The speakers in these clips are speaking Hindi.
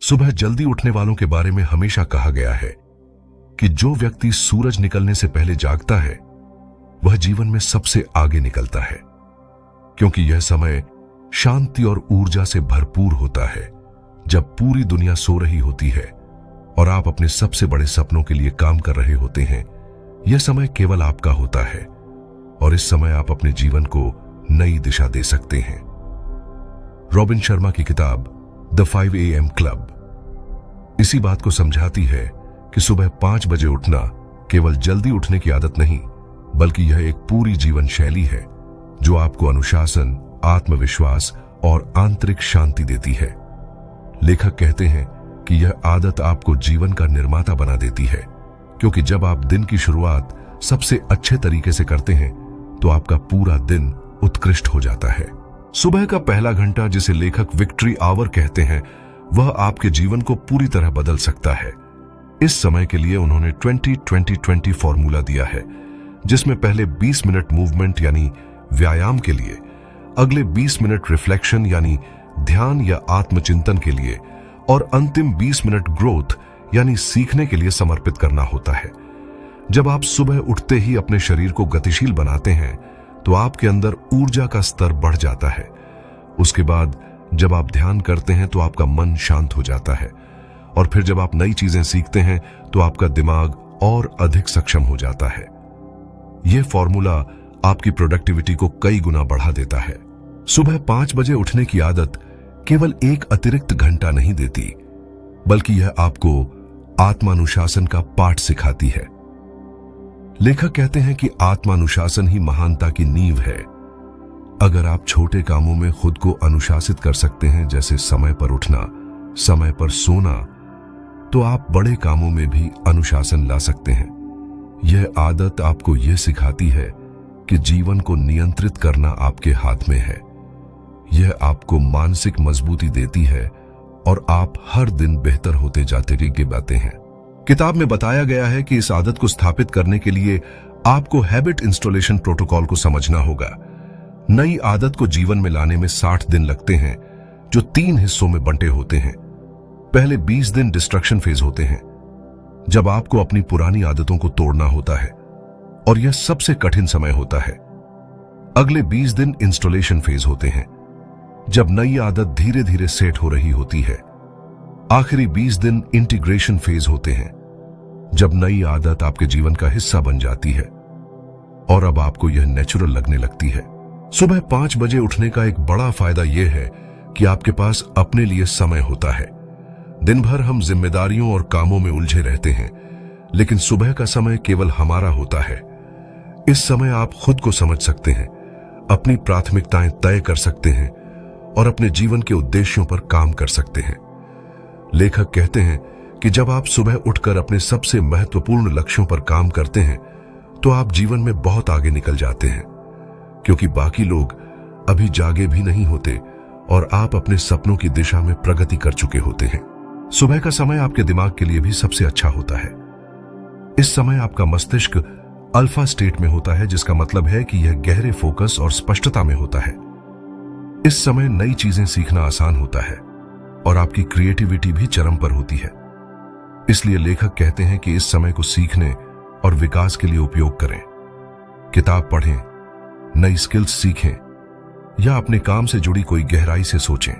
सुबह जल्दी उठने वालों के बारे में हमेशा कहा गया है कि जो व्यक्ति सूरज निकलने से पहले जागता है वह जीवन में सबसे आगे निकलता है, क्योंकि यह समय शांति और ऊर्जा से भरपूर होता है। जब पूरी दुनिया सो रही होती है और आप अपने सबसे बड़े सपनों के लिए काम कर रहे होते हैं, यह समय केवल आपका होता है और इस समय आप अपने जीवन को नई दिशा दे सकते हैं। रॉबिन शर्मा की किताब द 5 AM क्लब इसी बात को समझाती है कि सुबह 5 बजे उठना केवल जल्दी उठने की आदत नहीं, बल्कि यह एक पूरी जीवन शैली है जो आपको अनुशासन, आत्मविश्वास और आंतरिक शांति देती है। लेखक कहते हैं कि यह आदत आपको जीवन का निर्माता बना देती है, क्योंकि जब आप दिन की शुरुआत सबसे अच्छे तरीके से करते हैं तो आपका पूरा दिन उत्कृष्ट हो जाता है। सुबह का पहला घंटा, जिसे लेखक विक्ट्री आवर कहते हैं, वह आपके जीवन को पूरी तरह बदल सकता है। इस समय के लिए उन्होंने 20-20-20 फॉर्मूला दिया है, जिसमें पहले 20 मिनट मूवमेंट यानी व्यायाम के लिए, अगले 20 मिनट रिफ्लेक्शन यानी ध्यान या आत्मचिंतन के लिए और अंतिम 20 मिनट ग्रोथ यानी सीखने के लिए समर्पित करना होता है। जब आप सुबह उठते ही अपने शरीर को गतिशील बनाते हैं तो आपके अंदर ऊर्जा का स्तर बढ़ जाता है। उसके बाद जब आप ध्यान करते हैं तो आपका मन शांत हो जाता है और फिर जब आप नई चीजें सीखते हैं तो आपका दिमाग और अधिक सक्षम हो जाता है। यह फॉर्मूला आपकी प्रोडक्टिविटी को कई गुना बढ़ा देता है। सुबह 5 बजे उठने की आदत केवल एक अतिरिक्त घंटा नहीं देती, बल्कि यह आपको आत्मानुशासन का पाठ सिखाती है। लेखक कहते हैं कि आत्मानुशासन ही महानता की नींव है। अगर आप छोटे कामों में खुद को अनुशासित कर सकते हैं, जैसे समय पर उठना, समय पर सोना, तो आप बड़े कामों में भी अनुशासन ला सकते हैं। यह आदत आपको यह सिखाती है कि जीवन को नियंत्रित करना आपके हाथ में है। यह आपको मानसिक मजबूती देती है और आप हर दिन बेहतर होते जाते हैं। किताब में बताया गया है कि इस आदत को स्थापित करने के लिए आपको हैबिट इंस्टॉलेशन प्रोटोकॉल को समझना होगा। नई आदत को जीवन में लाने में 60 दिन लगते हैं, जो 3 हिस्सों में बंटे होते हैं। पहले 20 दिन डिस्ट्रक्शन फेज होते हैं, जब आपको अपनी पुरानी आदतों को तोड़ना होता है और यह सबसे कठिन समय होता है। अगले 20 दिन इंस्टॉलेशन फेज होते हैं, जब नई आदत धीरे धीरे सेट हो रही होती है। आखिरी 20 दिन इंटीग्रेशन फेज होते हैं, जब नई आदत आपके जीवन का हिस्सा बन जाती है और अब आपको यह नेचुरल लगने लगती है। सुबह 5 बजे उठने का एक बड़ा फायदा यह है कि आपके पास अपने लिए समय होता है। दिन भर हम जिम्मेदारियों और कामों में उलझे रहते हैं, लेकिन सुबह का समय केवल हमारा होता है। इस समय आप खुद को समझ सकते हैं, अपनी प्राथमिकताएं तय कर सकते हैं और अपने जीवन के उद्देश्यों पर काम कर सकते हैं। लेखक कहते हैं कि जब आप सुबह उठकर अपने सबसे महत्वपूर्ण लक्ष्यों पर काम करते हैं तो आप जीवन में बहुत आगे निकल जाते हैं, क्योंकि बाकी लोग अभी जागे भी नहीं होते और आप अपने सपनों की दिशा में प्रगति कर चुके होते हैं। सुबह का समय आपके दिमाग के लिए भी सबसे अच्छा होता है। इस समय आपका मस्तिष्क अल्फा स्टेट में होता है, जिसका मतलब है कि यह गहरे फोकस और स्पष्टता में होता है। इस समय नई चीजें सीखना आसान होता है और आपकी क्रिएटिविटी भी चरम पर होती है। इसलिए लेखक कहते हैं कि इस समय को सीखने और विकास के लिए उपयोग करें। किताब पढ़ें, नई स्किल्स सीखें या अपने काम से जुड़ी कोई गहराई से सोचें।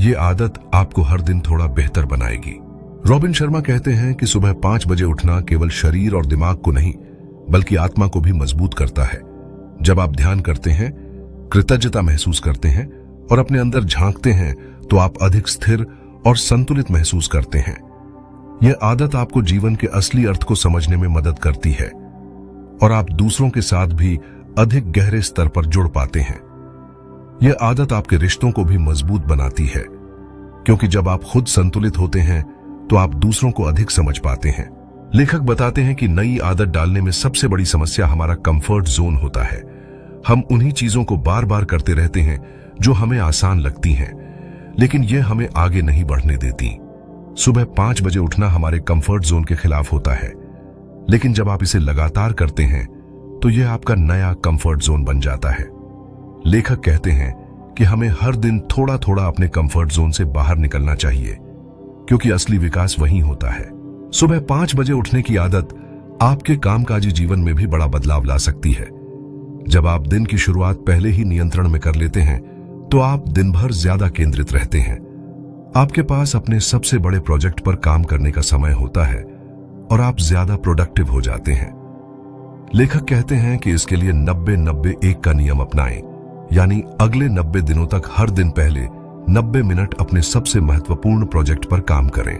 यह आदत आपको हर दिन थोड़ा बेहतर बनाएगी। रॉबिन शर्मा कहते हैं कि सुबह 5 बजे उठना केवल शरीर और दिमाग को नहीं, बल्कि आत्मा को भी मजबूत करता है। जब आप ध्यान करते हैं, कृतज्ञता महसूस करते हैं और अपने अंदर झांकते हैं, तो आप अधिक स्थिर और संतुलित महसूस करते हैं। यह आदत आपको जीवन के असली अर्थ को समझने में मदद करती है और आप दूसरों के साथ भी अधिक गहरे स्तर पर जुड़ पाते हैं। यह आदत आपके रिश्तों को भी मजबूत बनाती है, क्योंकि जब आप खुद संतुलित होते हैं तो आप दूसरों को अधिक समझ पाते हैं। लेखक बताते हैं कि नई आदत डालने में सबसे बड़ी समस्या हमारा कंफर्ट जोन होता है। हम उन्हीं चीजों को बार बार करते रहते हैं जो हमें आसान लगती हैं, लेकिन यह हमें आगे नहीं बढ़ने देती। सुबह 5 बजे उठना हमारे कंफर्ट जोन के खिलाफ होता है, लेकिन जब आप इसे लगातार करते हैं तो यह आपका नया कंफर्ट जोन बन जाता है। लेखक कहते हैं कि हमें हर दिन थोड़ा थोड़ा अपने कंफर्ट जोन से बाहर निकलना चाहिए। क्योंकि असली विकास वहीं होता है। सुबह 5 बजे उठने की आदत आपके कामकाजी जीवन में भी बड़ा बदलाव ला सकती है। जब आप दिन की शुरुआत पहले ही नियंत्रण में कर लेते हैं तो आप दिन भर ज्यादा केंद्रित रहते हैं। आपके पास अपने सबसे बड़े प्रोजेक्ट पर काम करने का समय होता है और आप ज्यादा प्रोडक्टिव हो जाते हैं। लेखक कहते हैं कि इसके लिए 90-90-1 का नियम अपनाएं, यानी अगले 90 दिनों तक हर दिन पहले 90 मिनट अपने सबसे महत्वपूर्ण प्रोजेक्ट पर काम करें।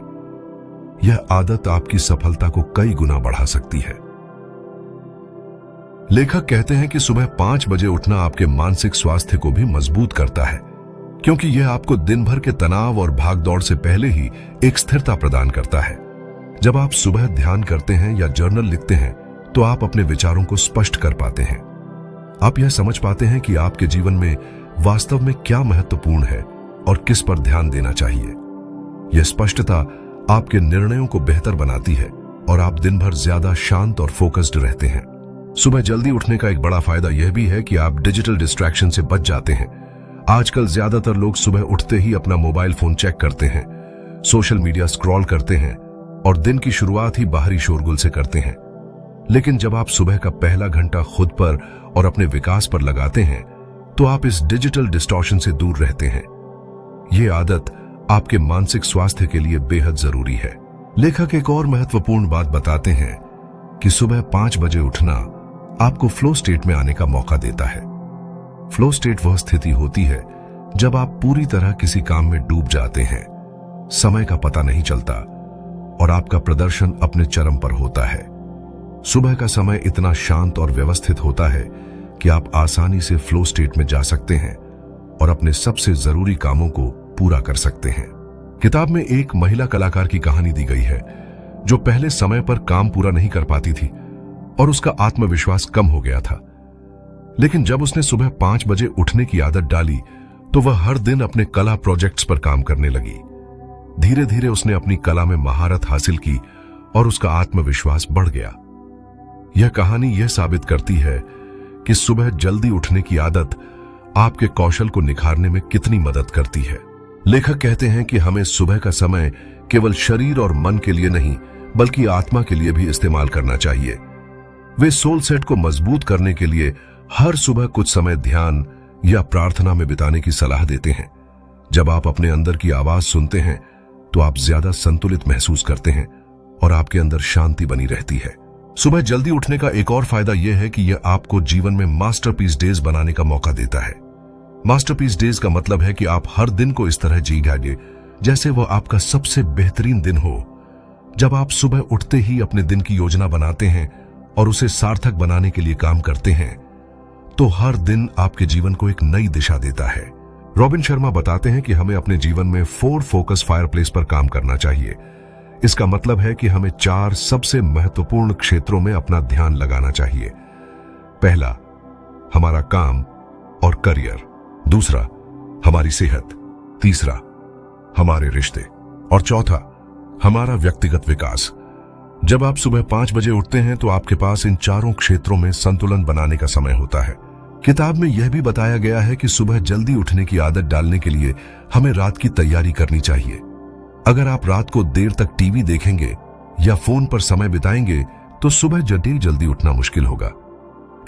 यह आदत आपकी सफलता को कई गुना बढ़ा सकती है। लेखक कहते हैं कि सुबह 5 बजे उठना आपके मानसिक स्वास्थ्य को भी मजबूत करता है, क्योंकि यह आपको दिन भर के तनाव और भागदौड़ से पहले ही एक स्थिरता प्रदान करता है। जब आप सुबह ध्यान करते हैं या जर्नल लिखते हैं तो आप अपने विचारों को स्पष्ट कर पाते हैं। आप यह समझ पाते हैं कि आपके जीवन में वास्तव में क्या महत्वपूर्ण है और किस पर ध्यान देना चाहिए। यह स्पष्टता आपके निर्णयों को बेहतर बनाती है और आप दिन भर ज्यादा शांत और फोकस्ड रहते हैं। सुबह जल्दी उठने का एक बड़ा फायदा यह भी है कि आप डिजिटल डिस्ट्रैक्शन से बच जाते हैं। आजकल ज्यादातर लोग सुबह उठते ही अपना मोबाइल फोन चेक करते हैं, सोशल मीडिया स्क्रॉल करते हैं और दिन की शुरुआत ही बाहरी शोरगुल से करते हैं। लेकिन जब आप सुबह का पहला घंटा खुद पर और अपने विकास पर लगाते हैं तो आप इस डिजिटल डिस्टॉर्शन से दूर रहते हैं। यह आदत आपके मानसिक स्वास्थ्य के लिए बेहद जरूरी है। लेखक एक और महत्वपूर्ण बात बताते हैं कि सुबह 5 बजे उठना आपको फ्लो स्टेट में आने का मौका देता है। फ्लो स्टेट वह स्थिति होती है जब आप पूरी तरह किसी काम में डूब जाते हैं, समय का पता नहीं चलता और आपका प्रदर्शन अपने चरम पर होता है। सुबह का समय इतना शांत और व्यवस्थित होता है कि आप आसानी से फ्लो स्टेट में जा सकते हैं और अपने सबसे जरूरी कामों को पूरा कर सकते हैं। किताब में एक महिला कलाकार की कहानी दी गई है जो पहले समय पर काम पूरा नहीं कर पाती थी और उसका आत्मविश्वास कम हो गया था। लेकिन जब उसने सुबह 5 बजे उठने की आदत डाली तो वह हर दिन अपने कला प्रोजेक्ट्स पर काम करने लगी। धीरे धीरे उसने अपनी कला में महारत हासिल की और उसका आत्मविश्वास बढ़ गया। यह कहानी यह साबित करती है कि सुबह जल्दी उठने की आदत आपके कौशल को निखारने में कितनी मदद करती है। लेखक कहते हैं कि हमें सुबह का समय केवल शरीर और मन के लिए नहीं बल्कि आत्मा के लिए भी इस्तेमाल करना चाहिए। वे सोल सेट को मजबूत करने के लिए हर सुबह कुछ समय ध्यान या प्रार्थना में बिताने की सलाह देते हैं। जब आप अपने अंदर की आवाज सुनते हैं तो आप ज्यादा संतुलित महसूस करते हैं और आपके अंदर शांति बनी रहती है। सुबह जल्दी उठने का एक और फायदा यह है कि यह आपको जीवन में मास्टरपीस डेज बनाने का मौका देता है। मास्टरपीस डेज का मतलब है कि आप हर दिन को इस तरह जिएंगे जैसे वह आपका सबसे बेहतरीन दिन हो। जब आप सुबह उठते ही अपने दिन की योजना बनाते हैं और उसे सार्थक बनाने के लिए काम करते हैं तो हर दिन आपके जीवन को एक नई दिशा देता है। रॉबिन शर्मा बताते हैं कि हमें अपने जीवन में 4 फोकस फायरप्लेस पर काम करना चाहिए। इसका मतलब है कि हमें 4 सबसे महत्वपूर्ण क्षेत्रों में अपना ध्यान लगाना चाहिए। पहला, हमारा काम और करियर। दूसरा, हमारी सेहत। तीसरा, हमारे रिश्ते। और चौथा, हमारा व्यक्तिगत विकास। जब आप सुबह 5 बजे उठते हैं तो आपके पास इन चारों क्षेत्रों में संतुलन बनाने का समय होता है। किताब में यह भी बताया गया है कि सुबह जल्दी उठने की आदत डालने के लिए हमें रात की तैयारी करनी चाहिए। अगर आप रात को देर तक टीवी देखेंगे या फोन पर समय बिताएंगे तो सुबह जल्दी उठना मुश्किल होगा।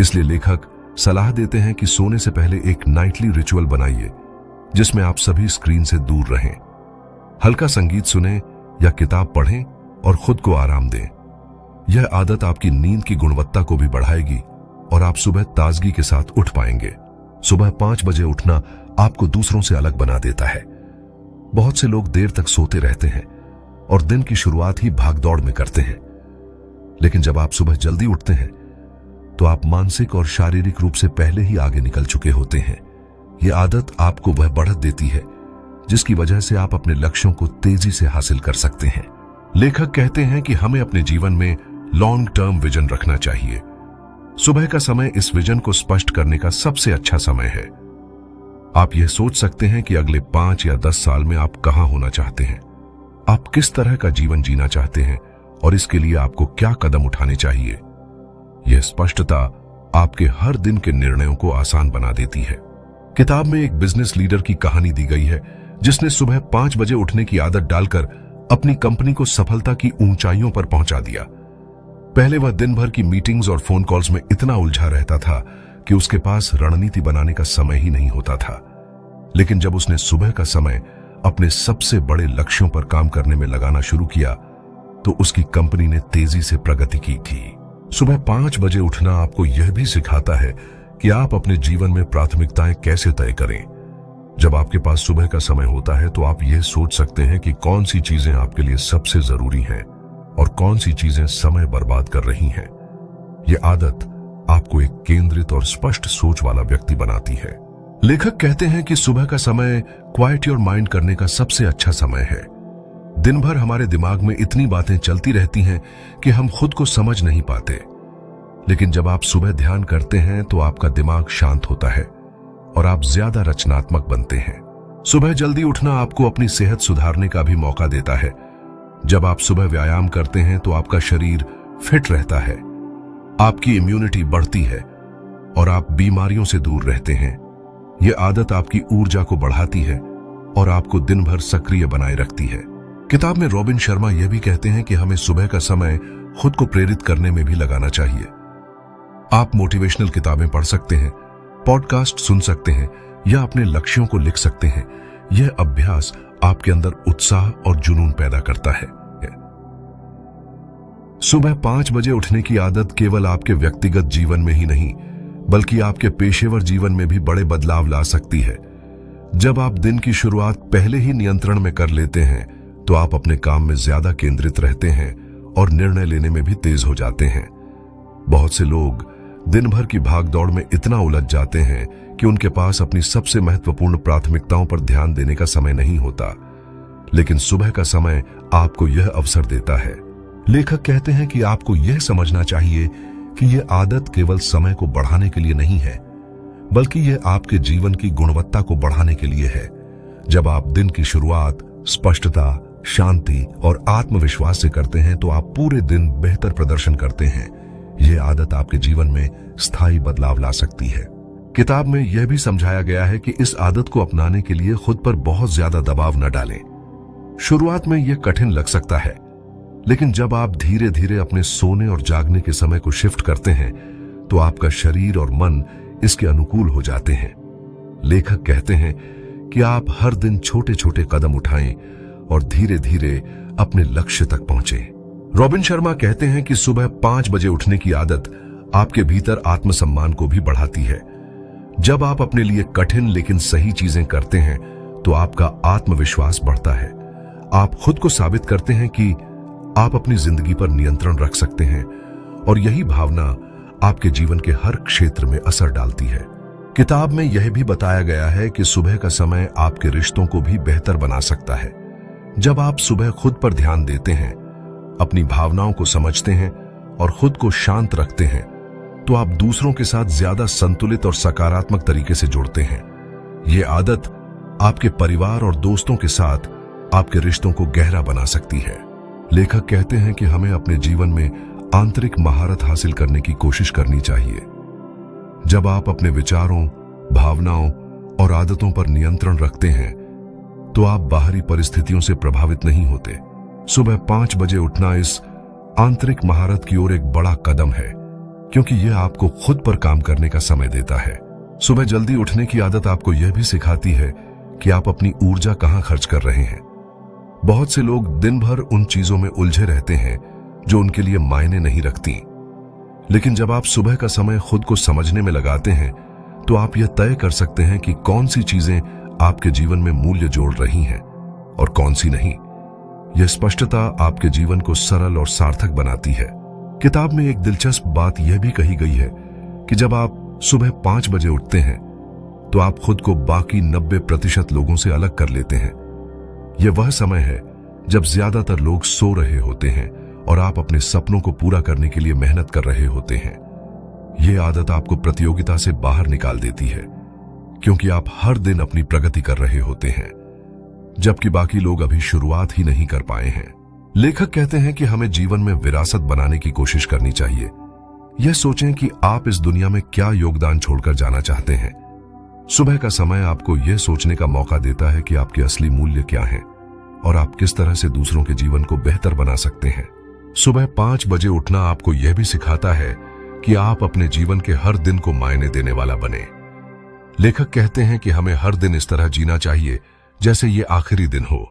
इसलिए लेखक सलाह देते हैं कि सोने से पहले एक नाइटली रिचुअल बनाइए जिसमें आप सभी स्क्रीन से दूर रहें। हल्का संगीत सुनें या किताब पढ़ें और खुद को आराम दें। यह आदत आपकी नींद की गुणवत्ता को भी बढ़ाएगी और आप सुबह ताजगी के साथ उठ पाएंगे। सुबह 5 बजे उठना आपको दूसरों से अलग बना देता है। बहुत से लोग देर तक सोते रहते हैं और दिन की शुरुआत ही भागदौड़ में करते हैं। लेकिन जब आप सुबह जल्दी उठते हैं तो आप मानसिक और शारीरिक रूप से पहले ही आगे निकल चुके होते हैं। यह आदत आपको वह बढ़त देती है जिसकी वजह से आप अपने लक्ष्यों को तेजी से हासिल कर सकते हैं। लेखक कहते हैं कि हमें अपने जीवन में लॉन्ग टर्म विजन रखना चाहिए। सुबह का समय इस विजन को स्पष्ट करने का सबसे अच्छा समय है। आप यह सोच सकते हैं कि अगले 5 या 10 साल में आप कहां होना चाहते हैं, आप किस तरह का जीवन जीना चाहते हैं और इसके लिए आपको क्या कदम उठाने चाहिए। यह स्पष्टता आपके हर दिन के निर्णयों को आसान बना देती है। किताब में एक बिजनेस लीडर की कहानी दी गई है जिसने सुबह 5 बजे उठने की आदत डालकर अपनी कंपनी को सफलता की ऊंचाइयों पर पहुंचा दिया। पहले वह दिन भर की मीटिंग्स और फोन कॉल्स में इतना उलझा रहता था कि उसके पास रणनीति बनाने का समय ही नहीं होता था। लेकिन जब उसने सुबह का समय अपने सबसे बड़े लक्ष्यों पर काम करने में लगाना शुरू किया तो उसकी कंपनी ने तेजी से प्रगति की थी। सुबह 5 बजे उठना आपको यह भी सिखाता है कि आप अपने जीवन में प्राथमिकताएं कैसे तय करें। जब आपके पास सुबह का समय होता है तो आप यह सोच सकते हैं कि कौन सी चीजें आपके लिए सबसे जरूरी हैं और कौन सी चीजें समय बर्बाद कर रही हैं। यह आदत आपको एक केंद्रित और स्पष्ट सोच वाला व्यक्ति बनाती है। लेखक कहते हैं कि सुबह का समय क्वाइट योर माइंड करने का सबसे अच्छा समय है। दिन भर हमारे दिमाग में इतनी बातें चलती रहती हैं कि हम खुद को समझ नहीं पाते। लेकिन जब आप सुबह ध्यान करते हैं तो आपका दिमाग शांत होता है और आप ज्यादा रचनात्मक बनते हैं। सुबह जल्दी उठना आपको अपनी सेहत सुधारने का भी मौका देता है। जब आप सुबह व्यायाम करते हैं तो आपका शरीर फिट रहता है, आपकी इम्यूनिटी बढ़ती है और आप बीमारियों से दूर रहते हैं। यह आदत आपकी ऊर्जा को बढ़ाती है और आपको दिन भर सक्रिय बनाए रखती है। किताब में रॉबिन शर्मा यह भी कहते हैं कि हमें सुबह का समय खुद को प्रेरित करने में भी लगाना चाहिए। आप मोटिवेशनल किताबें पढ़ सकते हैं, पॉडकास्ट सुन सकते हैं या अपने लक्ष्यों को लिख सकते हैं। यह अभ्यास आपके अंदर उत्साह और जुनून पैदा करता है। सुबह 5 बजे उठने की आदत केवल आपके व्यक्तिगत जीवन में ही नहीं बल्कि आपके पेशेवर जीवन में भी बड़े बदलाव ला सकती है। जब आप दिन की शुरुआत पहले ही नियंत्रण में कर लेते हैं तो आप अपने काम में ज्यादा केंद्रित रहते हैं और निर्णय लेने में भी तेज हो जाते हैं। बहुत से लोग दिन भर की भागदौड़ में इतना उलझ जाते हैं कि उनके पास अपनी सबसे महत्वपूर्ण प्राथमिकताओं पर ध्यान देने का समय नहीं होता। लेकिन सुबह का समय आपको यह अवसर देता है। लेखक कहते हैं कि आपको यह समझना चाहिए कि यह आदत केवल समय को बढ़ाने के लिए नहीं है बल्कि यह आपके जीवन की गुणवत्ता को बढ़ाने के लिए है। जब आप दिन की शुरुआत स्पष्टता, शांति और आत्मविश्वास से करते हैं तो आप पूरे दिन बेहतर प्रदर्शन करते हैं। यह आदत आपके जीवन में स्थायी बदलाव ला सकती है। किताब में यह भी समझाया गया है कि इस आदत को अपनाने के लिए खुद पर बहुत ज्यादा दबाव न डालें। शुरुआत में यह कठिन लग सकता है, लेकिन जब आप धीरे धीरे अपने सोने और जागने के समय को शिफ्ट करते हैं तो आपका शरीर और मन इसके अनुकूल हो जाते हैं। लेखक कहते हैं कि आप हर दिन छोटे छोटे कदम उठाएं और धीरे धीरे अपने लक्ष्य तक पहुंचें। रॉबिन शर्मा कहते हैं कि सुबह 5 बजे उठने की आदत आपके भीतर आत्मसम्मान को भी बढ़ाती है। जब आप अपने लिए कठिन लेकिन सही चीजें करते हैं तो आपका आत्मविश्वास बढ़ता है। आप खुद को साबित करते हैं कि आप अपनी जिंदगी पर नियंत्रण रख सकते हैं और यही भावना आपके जीवन के हर क्षेत्र में असर डालती है। किताब में यह भी बताया गया है कि सुबह का समय आपके रिश्तों को भी बेहतर बना सकता है। जब आप सुबह खुद पर ध्यान देते हैं, अपनी भावनाओं को समझते हैं और खुद को शांत रखते हैं तो आप दूसरों के साथ ज्यादा संतुलित और सकारात्मक तरीके से जुड़ते हैं। यह आदत आपके परिवार और दोस्तों के साथ आपके रिश्तों को गहरा बना सकती है। लेखक कहते हैं कि हमें अपने जीवन में आंतरिक महारत हासिल करने की कोशिश करनी चाहिए। जब आप अपने विचारों, भावनाओं और आदतों पर नियंत्रण रखते हैं तो आप बाहरी परिस्थितियों से प्रभावित नहीं होते। सुबह 5 बजे उठना इस आंतरिक महारत की ओर एक बड़ा कदम है क्योंकि यह आपको खुद पर काम करने का समय देता है। सुबह जल्दी उठने की आदत आपको यह भी सिखाती है कि आप अपनी ऊर्जा कहां खर्च कर रहे हैं। बहुत से लोग दिन भर उन चीजों में उलझे रहते हैं जो उनके लिए मायने नहीं रखती। लेकिन जब आप सुबह का समय खुद को समझने में लगाते हैं तो आप यह तय कर सकते हैं कि कौन सी चीजें आपके जीवन में मूल्य जोड़ रही हैं और कौन सी नहीं। यह स्पष्टता आपके जीवन को सरल और सार्थक बनाती है। किताब में एक दिलचस्प बात यह भी कही गई है कि जब आप सुबह 5 बजे उठते हैं तो आप खुद को बाकी 90% लोगों से अलग कर लेते हैं। यह वह समय है जब ज्यादातर लोग सो रहे होते हैं और आप अपने सपनों को पूरा करने के लिए मेहनत कर रहे होते हैं। यह आदत आपको प्रतियोगिता से बाहर निकाल देती है क्योंकि आप हर दिन अपनी प्रगति कर रहे होते हैं जबकि बाकी लोग अभी शुरुआत ही नहीं कर पाए हैं। लेखक कहते हैं कि हमें जीवन में विरासत बनाने की कोशिश करनी चाहिए। यह सोचें कि आप इस दुनिया में क्या योगदान छोड़कर जाना चाहते हैं। सुबह का समय आपको यह सोचने का मौका देता है कि आपके असली मूल्य क्या हैं और आप किस तरह से दूसरों के जीवन को बेहतर बना सकते हैं। सुबह 5 बजे उठना आपको यह भी सिखाता है कि आप अपने जीवन के हर दिन को मायने देने वाला बने। लेखक कहते हैं कि हमें हर दिन इस तरह जीना चाहिए जैसे ये आखिरी दिन हो।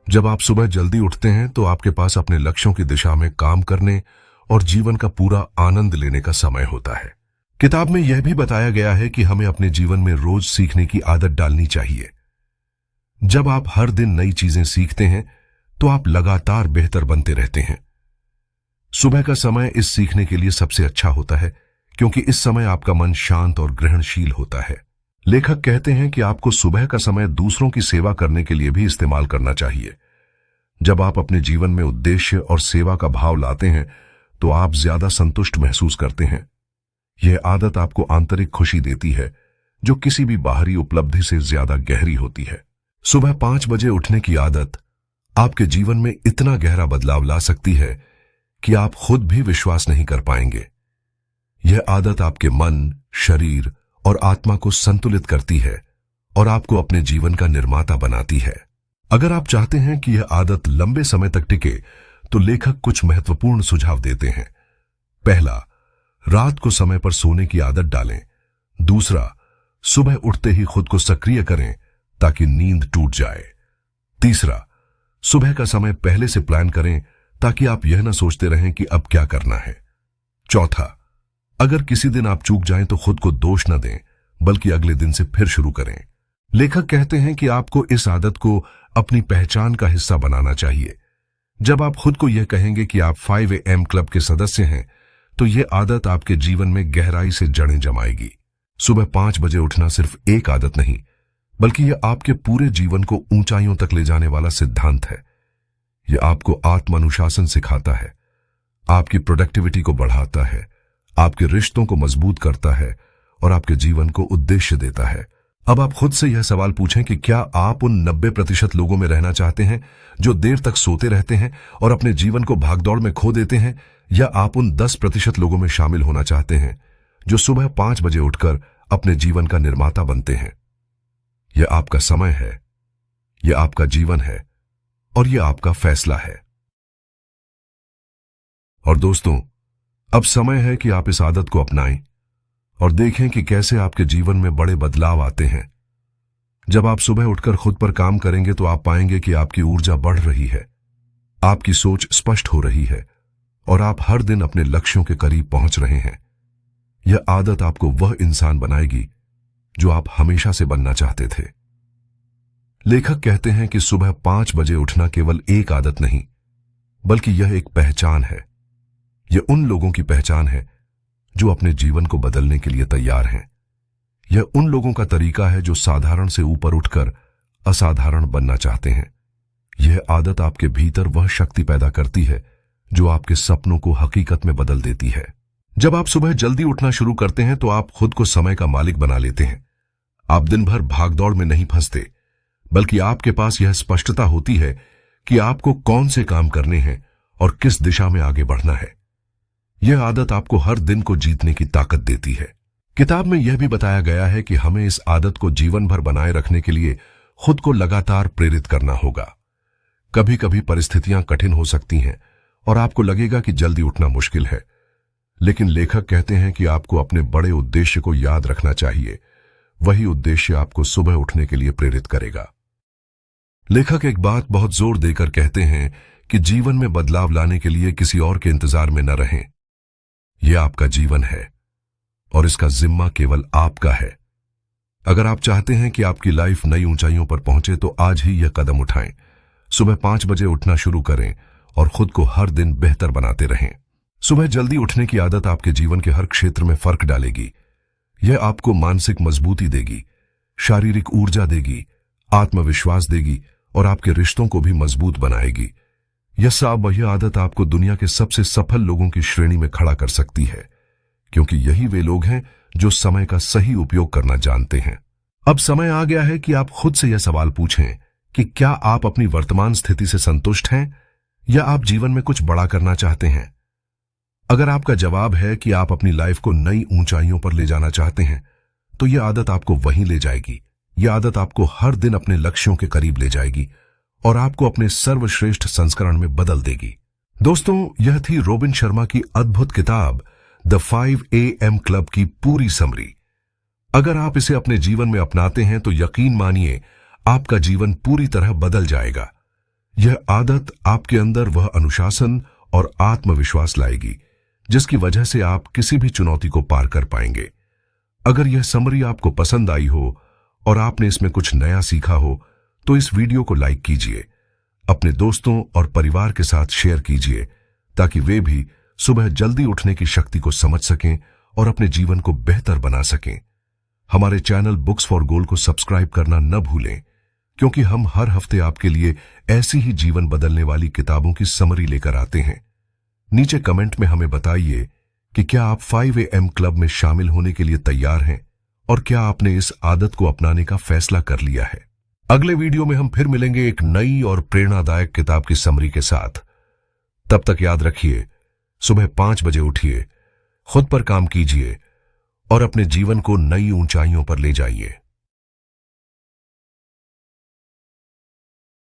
जब आप सुबह जल्दी उठते हैं तो आपके पास अपने लक्ष्यों की दिशा में काम करने और जीवन का पूरा आनंद लेने का समय होता है। किताब में यह भी बताया गया है कि हमें अपने जीवन में रोज सीखने की आदत डालनी चाहिए। जब आप हर दिन नई चीजें सीखते हैं तो आप लगातार बेहतर बनते रहते हैं। सुबह का समय इस सीखने के लिए सबसे अच्छा होता है क्योंकि इस समय आपका मन शांत और ग्रहणशील होता है। लेखक कहते हैं कि आपको सुबह का समय दूसरों की सेवा करने के लिए भी इस्तेमाल करना चाहिए। जब आप अपने जीवन में उद्देश्य और सेवा का भाव लाते हैं तो आप ज्यादा संतुष्ट महसूस करते हैं। यह आदत आपको आंतरिक खुशी देती है जो किसी भी बाहरी उपलब्धि से ज्यादा गहरी होती है। सुबह 5 बजे उठने की आदत आपके जीवन में इतना गहरा बदलाव ला सकती है कि आप खुद भी विश्वास नहीं कर पाएंगे। यह आदत आपके मन, शरीर और आत्मा को संतुलित करती है और आपको अपने जीवन का निर्माता बनाती है। अगर आप चाहते हैं कि यह आदत लंबे समय तक टिके तो लेखक कुछ महत्वपूर्ण सुझाव देते हैं। पहला, रात को समय पर सोने की आदत डालें। दूसरा, सुबह उठते ही खुद को सक्रिय करें ताकि नींद टूट जाए। तीसरा, सुबह का समय पहले से प्लान करें ताकि आप यह न सोचते रहें कि अब क्या करना है। चौथा, अगर किसी दिन आप चूक जाएं तो खुद को दोष न दें बल्कि अगले दिन से फिर शुरू करें। लेखक कहते हैं कि आपको इस आदत को अपनी पहचान का हिस्सा बनाना चाहिए। जब आप खुद को यह कहेंगे कि आप 5 AM क्लब के सदस्य हैं तो यह आदत आपके जीवन में गहराई से जड़ें जमाएगी। सुबह 5 बजे उठना सिर्फ एक आदत नहीं बल्कि यह आपके पूरे जीवन को ऊंचाइयों तक ले जाने वाला सिद्धांत है। यह आपको आत्मानुशासन सिखाता है, आपकी प्रोडक्टिविटी को बढ़ाता है, आपके रिश्तों को मजबूत करता है और आपके जीवन को उद्देश्य देता है। अब आप खुद से यह सवाल पूछें कि क्या आप उन 90% लोगों में रहना चाहते हैं जो देर तक सोते रहते हैं और अपने जीवन को भागदौड़ में खो देते हैं, या आप उन 10% लोगों में शामिल होना चाहते हैं जो सुबह 5 बजे उठकर अपने जीवन का निर्माता बनते हैं। यह आपका समय है, यह आपका जीवन है और यह आपका फैसला है। और दोस्तों, अब समय है कि आप इस आदत को अपनाएं और देखें कि कैसे आपके जीवन में बड़े बदलाव आते हैं। जब आप सुबह उठकर खुद पर काम करेंगे तो आप पाएंगे कि आपकी ऊर्जा बढ़ रही है, आपकी सोच स्पष्ट हो रही है और आप हर दिन अपने लक्ष्यों के करीब पहुंच रहे हैं। यह आदत आपको वह इंसान बनाएगी जो आप हमेशा से बनना चाहते थे। लेखक कहते हैं कि सुबह 5 बजे उठना केवल एक आदत नहीं बल्कि यह एक पहचान है। यह उन लोगों की पहचान है जो अपने जीवन को बदलने के लिए तैयार हैं। यह उन लोगों का तरीका है जो साधारण से ऊपर उठकर असाधारण बनना चाहते हैं। यह आदत आपके भीतर वह शक्ति पैदा करती है जो आपके सपनों को हकीकत में बदल देती है। जब आप सुबह जल्दी उठना शुरू करते हैं तो आप खुद को समय का मालिक बना लेते हैं। आप दिन भर भागदौड़ में नहीं फंसते बल्कि आपके पास यह स्पष्टता होती है कि आपको कौन से काम करने हैं और किस दिशा में आगे बढ़ना है। यह आदत आपको हर दिन को जीतने की ताकत देती है। किताब में यह भी बताया गया है कि हमें इस आदत को जीवन भर बनाए रखने के लिए खुद को लगातार प्रेरित करना होगा। कभी कभी परिस्थितियां कठिन हो सकती हैं और आपको लगेगा कि जल्दी उठना मुश्किल है, लेकिन लेखक कहते हैं कि आपको अपने बड़े उद्देश्य को याद रखना चाहिए। वही उद्देश्य आपको सुबह उठने के लिए प्रेरित करेगा। लेखक एक बात बहुत जोर देकर कहते हैं कि जीवन में बदलाव लाने के लिए किसी और के इंतजार में न रहें। यह आपका जीवन है और इसका जिम्मा केवल आपका है। अगर आप चाहते हैं कि आपकी लाइफ नई ऊंचाइयों पर पहुंचे तो आज ही यह कदम उठाएं। सुबह 5 बजे उठना शुरू करें और खुद को हर दिन बेहतर बनाते रहें। सुबह जल्दी उठने की आदत आपके जीवन के हर क्षेत्र में फर्क डालेगी। यह आपको मानसिक मजबूती देगी, शारीरिक ऊर्जा देगी, आत्मविश्वास देगी और आपके रिश्तों को भी मजबूत बनाएगी। यह आदत आपको दुनिया के सबसे सफल लोगों की श्रेणी में खड़ा कर सकती है, क्योंकि यही वे लोग हैं जो समय का सही उपयोग करना जानते हैं। अब समय आ गया है कि आप खुद से यह सवाल पूछें कि क्या आप अपनी वर्तमान स्थिति से संतुष्ट हैं या आप जीवन में कुछ बड़ा करना चाहते हैं। अगर आपका जवाब है कि आप अपनी लाइफ को नई ऊंचाइयों पर ले जाना चाहते हैं तो यह आदत आपको वहीं ले जाएगी। यह आदत आपको हर दिन अपने लक्ष्यों के करीब ले जाएगी और आपको अपने सर्वश्रेष्ठ संस्करण में बदल देगी। दोस्तों, यह थी रोबिन शर्मा की अद्भुत किताब द 5 AM क्लब की पूरी समरी। अगर आप इसे अपने जीवन में अपनाते हैं तो यकीन मानिए आपका जीवन पूरी तरह बदल जाएगा। यह आदत आपके अंदर वह अनुशासन और आत्मविश्वास लाएगी जिसकी वजह से आप किसी भी चुनौती को पार कर पाएंगे। अगर यह समरी आपको पसंद आई हो और आपने इसमें कुछ नया सीखा हो तो इस वीडियो को लाइक कीजिए, अपने दोस्तों और परिवार के साथ शेयर कीजिए ताकि वे भी सुबह जल्दी उठने की शक्ति को समझ सकें और अपने जीवन को बेहतर बना सकें। हमारे चैनल बुक्स फॉर गोल्ड को सब्सक्राइब करना न भूलें, क्योंकि हम हर हफ्ते आपके लिए ऐसी ही जीवन बदलने वाली किताबों की समरी लेकर आते हैं। नीचे कमेंट में हमें बताइए कि क्या आप 5 AM क्लब में शामिल होने के लिए तैयार हैं और क्या आपने इस आदत को अपनाने का फैसला कर लिया है। अगले वीडियो में हम फिर मिलेंगे एक नई और प्रेरणादायक किताब की समरी के साथ। तब तक याद रखिए, सुबह 5 बजे उठिए, खुद पर काम कीजिए और अपने जीवन को नई ऊंचाइयों पर ले जाइए।